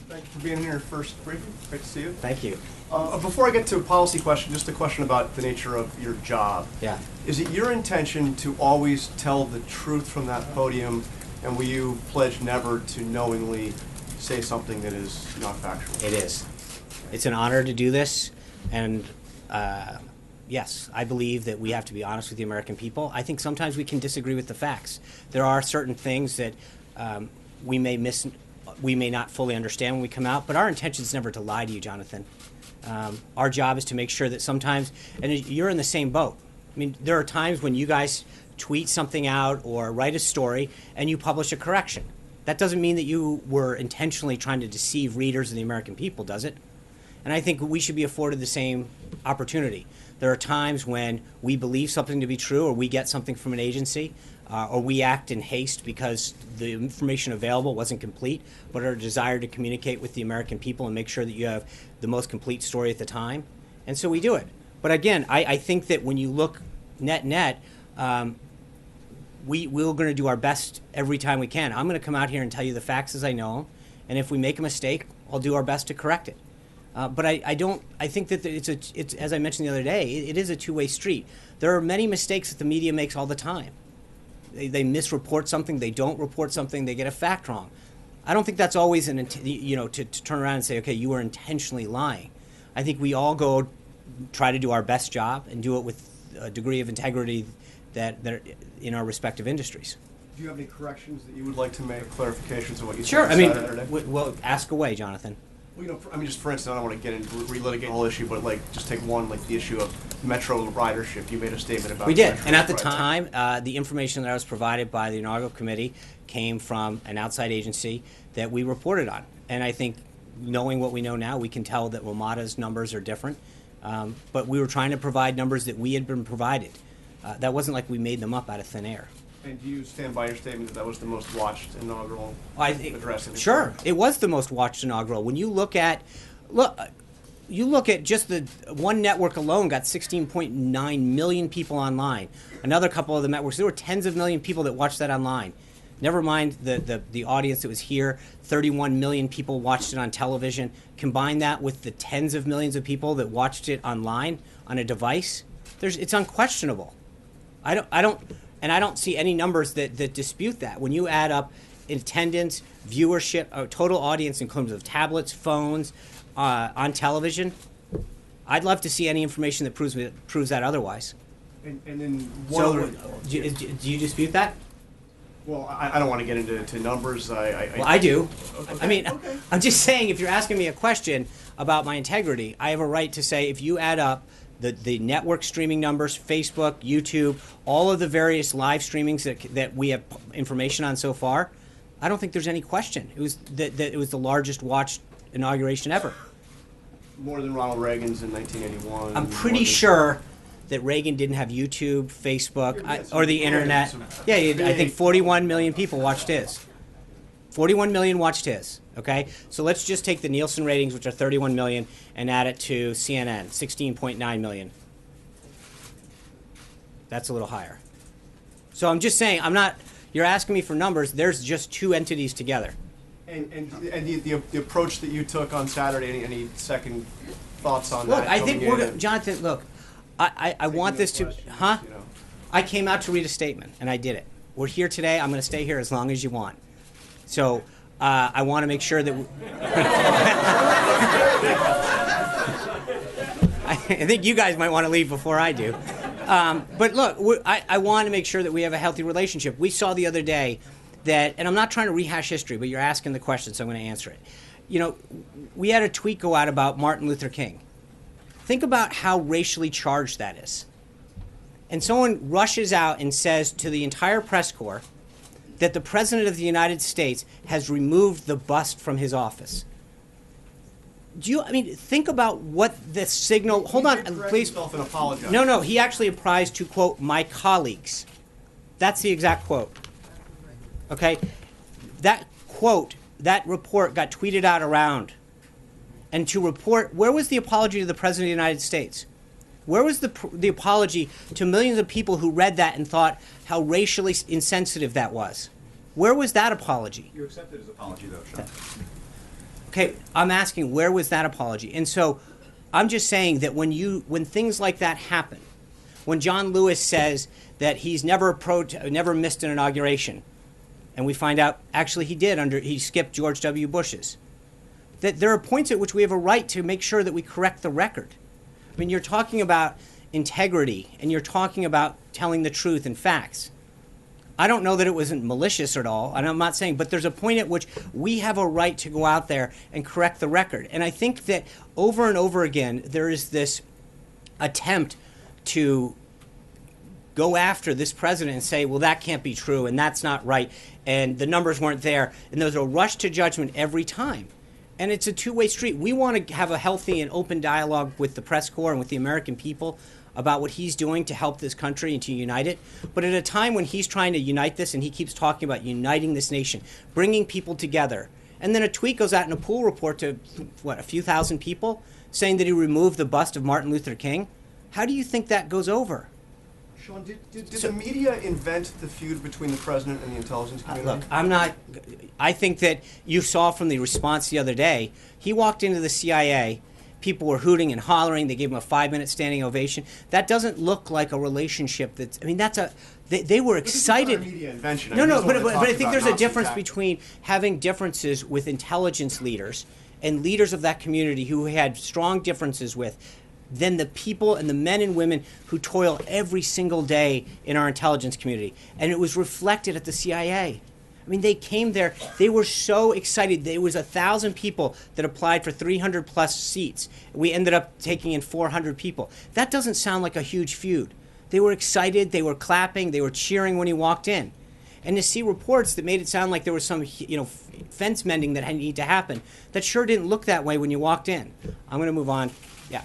Thank you for being here first briefing. Great to see you. Thank you. Before I get to a policy question, just a question about the nature of your job. Yeah. Is it your intention to always tell the truth from that podium, and will you pledge never to knowingly say something that is not factual? It is. It's an honor to do this, and yes, I believe that we have to be honest with the American people. I think sometimes we can disagree with the facts. There are certain things that we may not fully understand when we come out, but our intention is never to lie to you, Jonathan. Our job is to make sure that sometimes, and you're in the same boat. I mean, there are times when you guys tweet something out or write a story and you publish a correction. That doesn't mean that you were intentionally trying to deceive readers and the American people, does it? And I think we should be afforded the same opportunity. There are times when we believe something to be true, or we get something from an agency, or we act in haste because the information available wasn't complete, but our desire to communicate with the American people and make sure that you have the most complete story at the time. And so we do it. But again, I think that when you look net, we're going to do our best every time we can. I'm going to come out here and tell you the facts as I know them, and if we make a mistake, I'll do our best to correct it. But I think that it's as I mentioned the other day, it is a two-way street. There are many mistakes that the media makes all the time. They misreport something, they don't report something, they get a fact wrong. I don't think that's always to turn around and say, okay, you were intentionally lying. I think we all go try to do our best job and do it with a degree of integrity that in our respective industries. Do you have any corrections that you would like to make, clarifications of what you Sure. said Saturday? Well, ask away, Jonathan. Well, just for instance, I don't want to get into relitigate the whole issue, but just take one, the issue of Metro ridership. You made a statement about. We did, Metro and at the ridership. time, the information that I was provided by the inaugural committee came from an outside agency that we reported on. And I think, knowing what we know now, we can tell that WMATA's numbers are different. But we were trying to provide numbers that we had been provided. That wasn't like we made them up out of thin air. And do you stand by your statement that was the most watched inaugural address? Sure, it was the most watched inaugural. When you look at just the one network alone got 16.9 million people online. Another couple of the networks, there were tens of million people that watched that online. Never mind the audience that was here. 31 million people watched it on television. Combine that with the tens of millions of people that watched it online on a device. It's unquestionable. I don't see any numbers that dispute that. When you add up attendance, viewership, total audience in terms of tablets, phones, on television, I'd love to see any information that proves that otherwise. And then do you dispute that? Well, I don't want to get into numbers. I do. Okay. I mean, okay. I'm just saying, if you're asking me a question about my integrity, I have a right to say if you add up the network streaming numbers, Facebook, YouTube, all of the various live streamings that we have information on so far, I don't think there's any question. It was that it was the largest watched inauguration ever. More than Ronald Reagan's in 1981. I'm pretty sure that Reagan didn't have YouTube, Facebook, or the internet. Yeah, I think 41 million people watched his. 41 million watched his. Okay, so let's just take the Nielsen ratings, which are 31 million, and add it to CNN, 16.9 million. That's a little higher. So I'm just saying, you're asking me for numbers, there's just two entities together. And the approach that you took on Saturday, any second thoughts on that? Look, I think Jonathan, look, I want this to, I came out to read a statement, and I did it. We're here today, I'm going to stay here as long as you want. So, I want to make sure that I think you guys might want to leave before I do. But look, I want to make sure that we have a healthy relationship. We saw the other day that, and I'm not trying to rehash history, but you're asking the question, so I'm going to answer it. We had a tweet go out about Martin Luther King. Think about how racially charged that is. And someone rushes out and says to the entire press corps that the President of the United States has removed the bust from his office. Think about what the signal... Hold on, please. And apologize. No, he actually applies to, quote, my colleagues. That's the exact quote. Okay? That quote, that report got tweeted out around. And to report, where was the apology to the President of the United States? Where was the apology to millions of people who read that and thought how racially insensitive that was? Where was that apology? You accepted his apology, though, Sean. Okay, I'm asking, where was that apology? And so I'm just saying that when things like that happen, when John Lewis says that he's never missed an inauguration, and we find out actually he skipped George W. Bush's, that there are points at which we have a right to make sure that we correct the record. I mean, you're talking about integrity, and you're talking about telling the truth and facts. I don't know that it wasn't malicious at all, and I'm not saying, but there's a point at which we have a right to go out there and correct the record. And I think that over and over again, there is this attempt to go after this president and say, well, that can't be true, and that's not right, and the numbers weren't there, and there's a rush to judgment every time. And it's a two-way street. We want to have a healthy and open dialogue with the press corps and with the American people about what he's doing to help this country and to unite it. But at a time when he's trying to unite this, and he keeps talking about uniting this nation, bringing people together, and then a tweet goes out in a poll report to, a few thousand people, saying that he removed the bust of Martin Luther King, how do you think that goes over? Sean, did the media invent the feud between the president and the intelligence community? Look, I think that you saw from the response the other day, he walked into the CIA, people were hooting and hollering, they gave him a 5-minute standing ovation. That doesn't look like a relationship they were excited. This is not a media invention. But I think there's a difference between having differences with intelligence leaders and leaders of that community who had strong differences with, than the people and the men and women who toil every single day in our intelligence community. And it was reflected at the CIA. I mean, they came there, they were so excited. There was 1,000 people that applied for 300 plus seats. We ended up taking in 400 people. That doesn't sound like a huge feud. They were excited, they were clapping, they were cheering when he walked in. And to see reports that made it sound like there was some, fence mending that needed to happen, that sure didn't look that way when you walked in. I'm going to move on. Yeah.